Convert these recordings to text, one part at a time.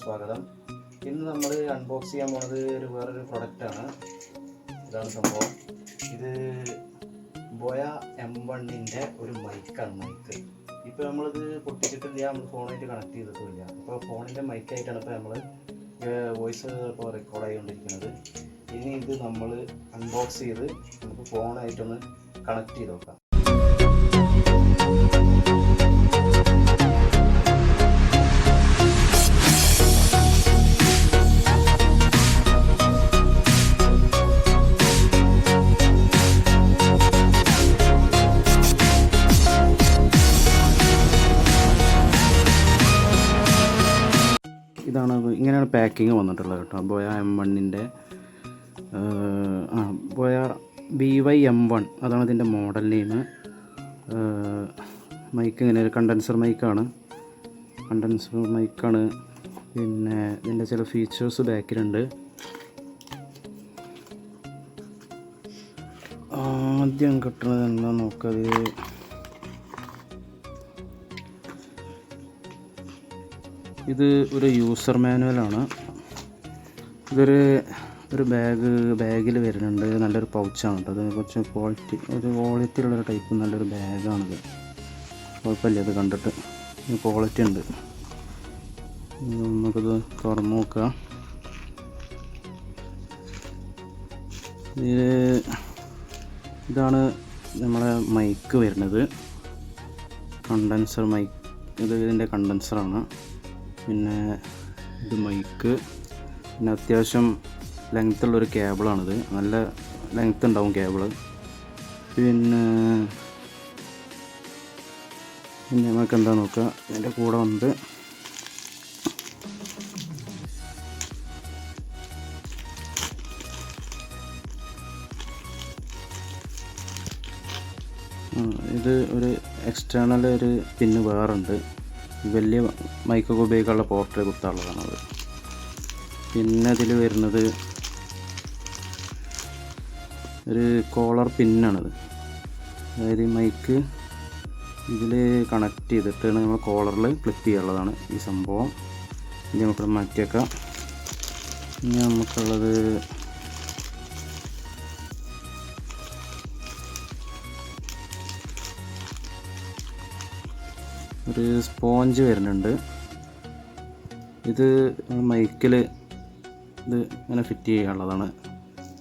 സ്വാഗതം. ഇന്ന് നമ്മൾ അൺബോക്സ് ചെയ്യാൻ പോകുന്നത് വേറൊരു പ്രൊഡക്റ്റാണ്. ഇതാണ് സംഭവം. ഇത് Boya.BY-M1ൻ്റെ ഒരു മൈക്കാണ്. മൈക്ക് ഇപ്പോൾ നമ്മളിത് പൊട്ടിച്ചിട്ടില്ല, നമ്മൾ ഫോണായിട്ട് കണക്ട് ചെയ്തിട്ടില്ല. ഇപ്പോൾ ഫോണിൻ്റെ മൈക്കായിട്ടാണ് ഇപ്പോൾ നമ്മൾ വോയിസ് ഇപ്പോൾ റെക്കോർഡ് ചെയ്തുകൊണ്ടിരിക്കുന്നത്. ഇനി ഇത് നമ്മൾ അൺബോക്സ് ചെയ്ത് നമുക്ക് ഫോണായിട്ടൊന്ന് കണക്ട് ചെയ്ത് നോക്കാം. ഇതാണ് ഇങ്ങനെയാണ് പാക്കിങ് വന്നിട്ടുള്ളത് കേട്ടോ. Boya.M1ൻ്റെ Boya.BY-M1 അതാണ് ഇതിൻ്റെ മോഡൽ നെയിം. മൈക്ക് ഇങ്ങനെ ഒരു കണ്ടൻസർ മൈക്കാണ്. പിന്നെ ഇതിൻ്റെ ചില ഫീച്ചേഴ്സ് ബാക്കിലുണ്ട്. ആദ്യം കിട്ടുന്നത് എന്താ നോക്കത്. ഇത് ഒരു യൂസർ മാനുവലാണ്. ഇതൊരു ബാഗിൽ വരുന്നുണ്ട്. നല്ലൊരു പൗച്ചാണ് കേട്ടോ. അത് കുറച്ച് ക്വാളിറ്റിയുള്ളൊരു ടൈപ്പ് നല്ലൊരു ബാഗാണിത്. കുഴപ്പമില്ല, ഇത് കണ്ടിട്ട് ക്വാളിറ്റി ഉണ്ട്. നമുക്കിത് തുറന്ന് നോക്കാം. ഇതാണ് നമ്മളെ മൈക്ക് വരുന്നത്. Condenser mic. ഇതിൻ്റെ കണ്ടൻസറാണ്. പിന്നെ ഇത് മൈക്ക്. പിന്നെ അത്യാവശ്യം ലെങ്ത്തുള്ളൊരു കേബിളാണിത്. നല്ല ലെങ്ത്ത് ഉണ്ടാവും കേബിള്. പിന്നെ നമുക്ക് എന്താ നോക്കുക. ഇതിൻ്റെ കൂടെ വന്നത് ഇത് ഒരു എക്സ്റ്റേണൽ ഒരു പിന്ന് വേറുണ്ട്. വലിയ മൈക്കൊക്കെ ഉപയോഗിക്കാനുള്ള പോർട്ടിൽ കുത്താനുള്ളതാണത്. പിന്നെ ഇതിൽ വരുന്നത് ഒരു കോളർ പിന്നാണിത്. അതായത് ഈ മൈക്ക് ഇതിൽ കണക്ട് ചെയ്തിട്ട് നമ്മൾ കോളറിൽ ക്ലിപ്പ് ചെയ്യാനുള്ളതാണ് ഈ സംഭവം. ഇനി നമുക്കത് മാറ്റിയേക്കാം. ഇനി നമുക്കുള്ളത് ഒരു സ്പോഞ്ച് വരുന്നുണ്ട്. ഇത് മൈക്കിൽ ഇത് ഇങ്ങനെ ഫിറ്റ് ചെയ്യാനുള്ളതാണ്.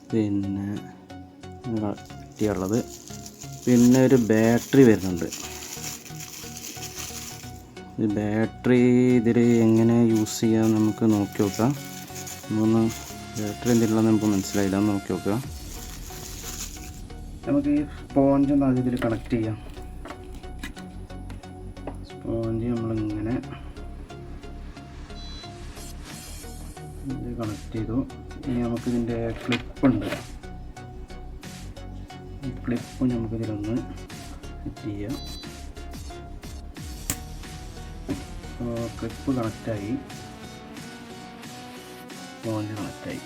പിന്നെ ഫിറ്റ് ചെയ്യാനുള്ളത്. പിന്നെ ഒരു ബാറ്ററി വരുന്നുണ്ട്. ഈ ബാറ്ററി ഇതിൽ എങ്ങനെ യൂസ് ചെയ്യാൻ നമുക്ക് നോക്കി നോക്കാം. ബാറ്ററി എന്തെങ്കിലും നമുക്ക് മനസ്സിലായില്ല, നോക്കി നോക്കുക. നമുക്ക് ഈ സ്പോഞ്ച് ഒന്ന് ആദ്യം ഇതിൽ കണക്ട് ചെയ്യാം. സ്പോഞ്ച് നമ്മളിങ്ങനെ കണക്ട് ചെയ്തു. ഇനി നമുക്കിതിൻ്റെ ക്ലിപ്പുണ്ട്. ഈ ക്ലിപ്പ് നമുക്കിതിലൊന്ന് ഫിറ്റ് ചെയ്യാം. ക്ലിപ്പ് കണക്റ്റായി, സ്പോഞ്ച് കണക്റ്റായി.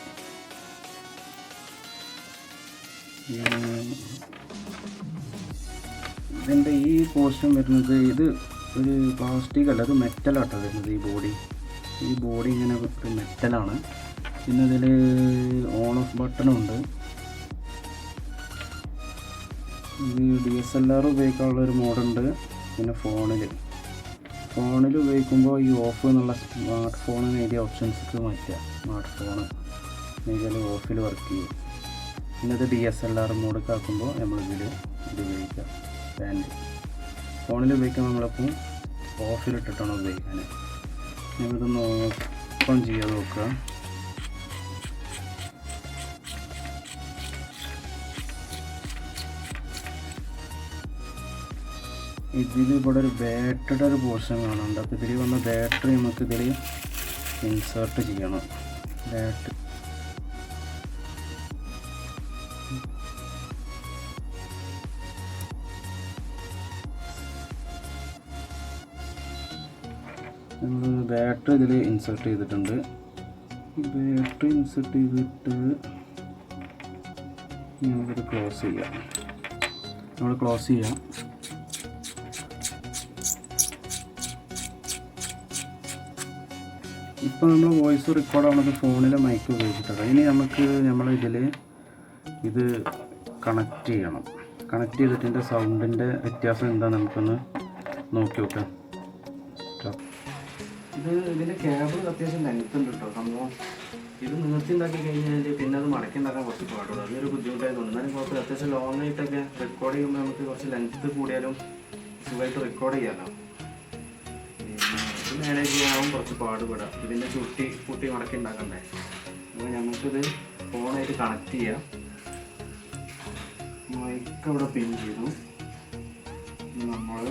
ഇതിൻ്റെ ഈ പോർഷൻ വരുന്നത് ഇത് ഒരു പ്ലാസ്റ്റിക് അല്ല, അത് മെറ്റലാട്ടോ വരുന്നത്. ഈ ബോഡി ഇങ്ങനെ ഒരു മെറ്റലാണ്. പിന്നെ ഇതിൽ ഓൺ ഓഫ് ബട്ടണുണ്ട്. ഇത് DSLR ഉപയോഗിക്കാനുള്ളൊരു മോഡുണ്ട്. പിന്നെ ഫോണിൽ ഉപയോഗിക്കുമ്പോൾ ഈ ഓഫ് എന്നുള്ള സ്മാർട്ട് ഫോണിന് എഴുതിയ ഓപ്ഷൻസ് മാറ്റുക. സ്മാർട്ട് ഫോണ് ഇതിൽ ഓഫിൽ വർക്ക് ചെയ്യും. പിന്നെ ഇത് DSLR മോഡൊക്കെ ആക്കുമ്പോൾ നമ്മളിതിൽ ഇത് ഉപയോഗിക്കുക. ഫോണിൽ ഉപയോഗിക്കാൻ നമ്മളിപ്പോൾ ഓഫിലിട്ടിട്ടാണ് ഉപയോഗിക്കാൻ. നമ്മളിതൊന്ന് ഓപ്പൺ ചെയ്യാതെ നോക്കുക. ഇതിൽ ഇവിടെ ഒരു ബാറ്ററിയുടെ ഒരു പോർഷൻ കാണുന്നുണ്ട്. അപ്പോൾ ഇതിൽ വന്ന ബാറ്ററി നമുക്കിതിൽ ഇൻസേർട്ട് ചെയ്യണം. ബാറ്ററി നമ്മൾ ബാറ്ററി ഇതിൽ ഇൻസേർട്ട് ചെയ്തിട്ടുണ്ട്. ബാറ്ററി ഇൻസേർട്ട് ചെയ്തിട്ട് നമുക്കിത് ക്ലോസ് ചെയ്യാം. ഇപ്പോൾ നമ്മൾ വോയിസ് റെക്കോർഡ് ആവുന്നത് ഫോണിലെ മൈക്ക് ഉപയോഗിച്ചിട്ടാണ്. ഇനി നമുക്ക് നമ്മളിതിൽ ഇത് കണക്ട് ചെയ്യണം. കണക്ട് ചെയ്തിട്ട് ഇതിൻ്റെ സൗണ്ടിൻ്റെ വ്യത്യാസം എന്താ നമുക്കൊന്ന് നോക്കി നോക്കാം. ഇതിൻ്റെ കേബിൾ അത്യാവശ്യം ലെങ്ത് ഉണ്ട് കേട്ടോ സംഭവം. ഇത് നിർത്തി ഉണ്ടാക്കി കഴിഞ്ഞാൽ പിന്നെ അത് മടക്കി ഉണ്ടാക്കാൻ കുറച്ച് പാടുള്ളൂ. അതൊരു ബുദ്ധിമുട്ടായി തോന്നുന്നു. എന്നാലും കുഴപ്പമില്ല. അത്യാവശ്യം ലോങ് ആയിട്ടൊക്കെ റെക്കോർഡ് ചെയ്യുമ്പോൾ നമുക്ക് കുറച്ച് ലെങ്ത്ത് കൂടിയാലും സുഖമായിട്ട് റെക്കോർഡ് ചെയ്യാമല്ലോ. ഇത് മാനേജ് ചെയ്യാനാവും കുറച്ച് പാടുപെടാം. ഇതിൻ്റെ കൂട്ടി മടക്കി ഉണ്ടാക്കണ്ടേ. അപ്പോൾ നമുക്കിത് ഫോണായിട്ട് കണക്ട് ചെയ്യാം. മൈക്ക് അവിടെ പിൻ ചെയ്തു. നമ്മൾ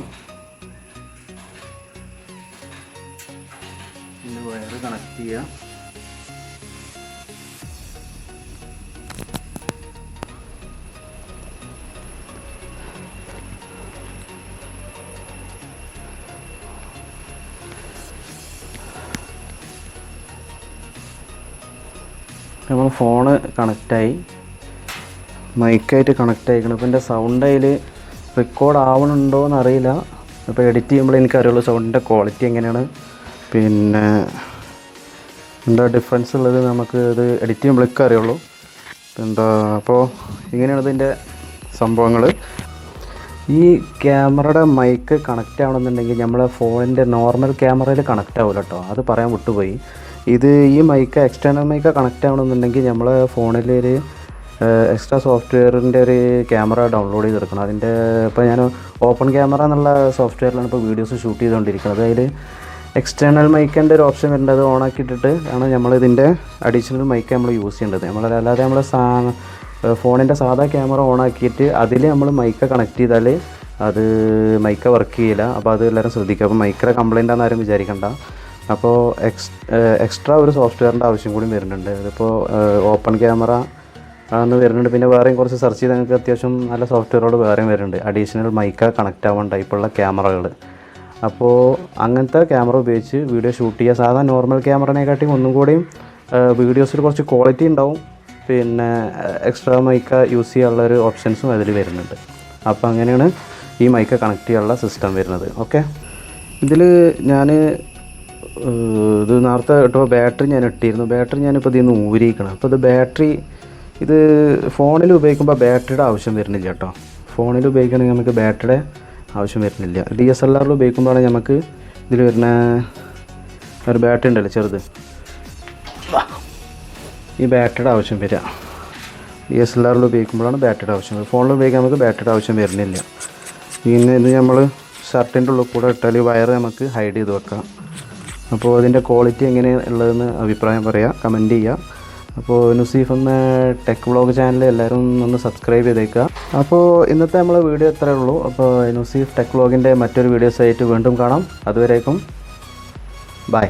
ഇതിൻ്റെ വയറ് കണക്ട് ചെയ്യാം. നമ്മൾ ഫോണ് കണക്റ്റായി, മൈക്കായിട്ട് കണക്റ്റ് ആയിക്കണം. അപ്പോൾ എൻ്റെ സൗണ്ട് അതിൽ റെക്കോർഡ് ആവണുണ്ടോ എന്നറിയില്ല. അപ്പോൾ എഡിറ്റ് ചെയ്യുമ്പോൾ എനിക്കറിയുള്ളൂ സൗണ്ടിൻ്റെ ക്വാളിറ്റി എങ്ങനെയാണ്, പിന്നെ എന്താ ഡിഫറൻസ് ഉള്ളത് നമുക്ക് ഇത് എഡിറ്റ് ചെയ്യുമ്പോഴേക്കും അറിയുള്ളൂ. എന്താ അപ്പോൾ ഇങ്ങനെയാണ് ഇതിൻ്റെ സംഭവങ്ങൾ. ഈ ക്യാമറയുടെ മൈക്ക് കണക്റ്റ് ആവണമെന്നുണ്ടെങ്കിൽ നമ്മളെ ഫോണിൻ്റെ നോർമൽ ക്യാമറയിൽ കണക്റ്റ് ആവില്ല കേട്ടോ. അത് പറയാൻ വിട്ടുപോയി. ഇത് ഈ മൈക്ക് എക്സ്റ്റേണൽ മൈക്ക് കണക്റ്റ് ആവണമെന്നുണ്ടെങ്കിൽ നമ്മളെ ഫോണിൽ ഒരു എക്സ്ട്രാ സോഫ്റ്റ്വെയറിൻ്റെ ഒരു ക്യാമറ ഡൗൺലോഡ് ചെയ്തെടുക്കണം. അതിൻ്റെ ഇപ്പോൾ ഞാൻ ഓപ്പൺ ക്യാമറ എന്നുള്ള സോഫ്റ്റ്വെയറിലാണ് ഇപ്പോൾ വീഡിയോസ് ഷൂട്ട് ചെയ്തുകൊണ്ടിരിക്കുന്നത്. അതിൽ എക്സ്റ്റേണൽ മൈക്കിൻ്റെ ഒരു ഓപ്ഷൻ വരുന്നത്. അത് ഓണാക്കിയിട്ടിട്ട് ആണ് നമ്മളിതിൻ്റെ അഡീഷണൽ മൈക്ക് നമ്മൾ യൂസ് ചെയ്യേണ്ടത്. അല്ലാതെ നമ്മൾ ഫോണിൻ്റെ സാധാ ക്യാമറ ഓണാക്കിയിട്ട് അതിൽ നമ്മൾ മൈക്ക് കണക്ട് ചെയ്താൽ അത് മൈക്ക് വർക്ക് ചെയ്യില്ല. അപ്പോൾ അത് എല്ലാവരും ശ്രദ്ധിക്കുക. അപ്പോൾ മൈക്കിലെ കംപ്ലൈൻ്റ് ആണെന്ന് ആരും വിചാരിക്കണ്ട. അപ്പോൾ എക്സ്ട്രാ ഒരു സോഫ്റ്റ്വെയറിൻ്റെ ആവശ്യം കൂടി വരുന്നുണ്ട്. അതിപ്പോൾ ഓപ്പൺ ക്യാമറ ആണെന്ന് വരുന്നുണ്ട്. പിന്നെ വേറെയും കുറച്ച് സെർച്ച് ചെയ്ത് നിങ്ങൾക്ക് അത്യാവശ്യം നല്ല സോഫ്റ്റ്വെയറുകൾ വേറെയും വരുന്നുണ്ട്. അഡീഷണൽ മൈക്ക കണക്റ്റ് ആവാൻ ടൈപ്പുള്ള ക്യാമറകൾ. അപ്പോൾ അങ്ങനത്തെ ക്യാമറ ഉപയോഗിച്ച് വീഡിയോ ഷൂട്ട് ചെയ്യുക. സാധാരണ നോർമൽ ക്യാമറേനെക്കാട്ടിയും ഒന്നും കൂടിയും വീഡിയോസിൽ കുറച്ച് ക്വാളിറ്റി ഉണ്ടാവും. പിന്നെ എക്സ്ട്രാ മൈക്ക യൂസ് ചെയ്യാനുള്ളൊരു ഓപ്ഷൻസും അതിൽ വരുന്നുണ്ട്. അപ്പോൾ അങ്ങനെയാണ് ഈ മൈക്ക കണക്ട് ചെയ്യാനുള്ള സിസ്റ്റം വരുന്നത്. ഓക്കെ, ഇതിൽ ഞാൻ ഇത് നേരത്തെ ഇട്ടപ്പോൾ ബാറ്ററി ഞാൻ ഇട്ടിരുന്നു. ബാറ്ററി ഞാനിപ്പോൾ ഇതിൽ നിന്ന് ഊരിയിരിക്കണം. അപ്പോൾ ഇത് ബാറ്ററി ഇത് ഫോണിൽ ഉപയോഗിക്കുമ്പോൾ ബാറ്ററിയുടെ ആവശ്യം വരുന്നില്ല കേട്ടോ. ഫോണിൽ ഉപയോഗിക്കുകയാണെങ്കിൽ നമുക്ക് ബാറ്ററിയുടെ ആവശ്യം വരുന്നില്ല. DSLR ഉപയോഗിക്കുമ്പോഴാണ് നമുക്ക് ഇതിൽ വരുന്ന ഒരു ബാറ്ററി ഉണ്ടല്ലോ ചെറുത്, ഈ ബാറ്ററിയുടെ ആവശ്യം വരിക. DSLR ഉപയോഗിക്കുമ്പോഴാണ് ബാറ്ററിയുടെ ആവശ്യം വരുന്നത്. ഫോണിൽ ഉപയോഗിക്കാൻ നമുക്ക് ബാറ്ററിയുടെ ആവശ്യം വരുന്നില്ല. പിന്നെ ഇത് നമ്മൾ ഷർട്ടിൻ്റെ ഉള്ളിൽ കൂടെ ഇട്ടാൽ വയറ് നമുക്ക് ഹൈഡ് ചെയ്ത് വെക്കാം. അപ്പോൾ അതിൻ്റെ ക്വാളിറ്റി എങ്ങനെയുള്ളതെന്ന് അഭിപ്രായം പറയുക, കമൻറ്റ് ചെയ്യുക. അപ്പോൾ നുസീഫ് എന്ന ടെക് വ്ളോഗ് ചാനൽ എല്ലാവരും ഒന്ന് സബ്സ്ക്രൈബ് ചെയ്തേക്കുക. അപ്പോൾ ഇന്നത്തെ നമ്മളെ വീഡിയോ ഇത്രയേ ഉള്ളൂ. അപ്പോൾ നുസീഫ് ടെക് വ്ളോഗിൻ്റെ മറ്റൊരു വീഡിയോസായിട്ട് വീണ്ടും കാണാം. അതുവരേക്കും ബൈ.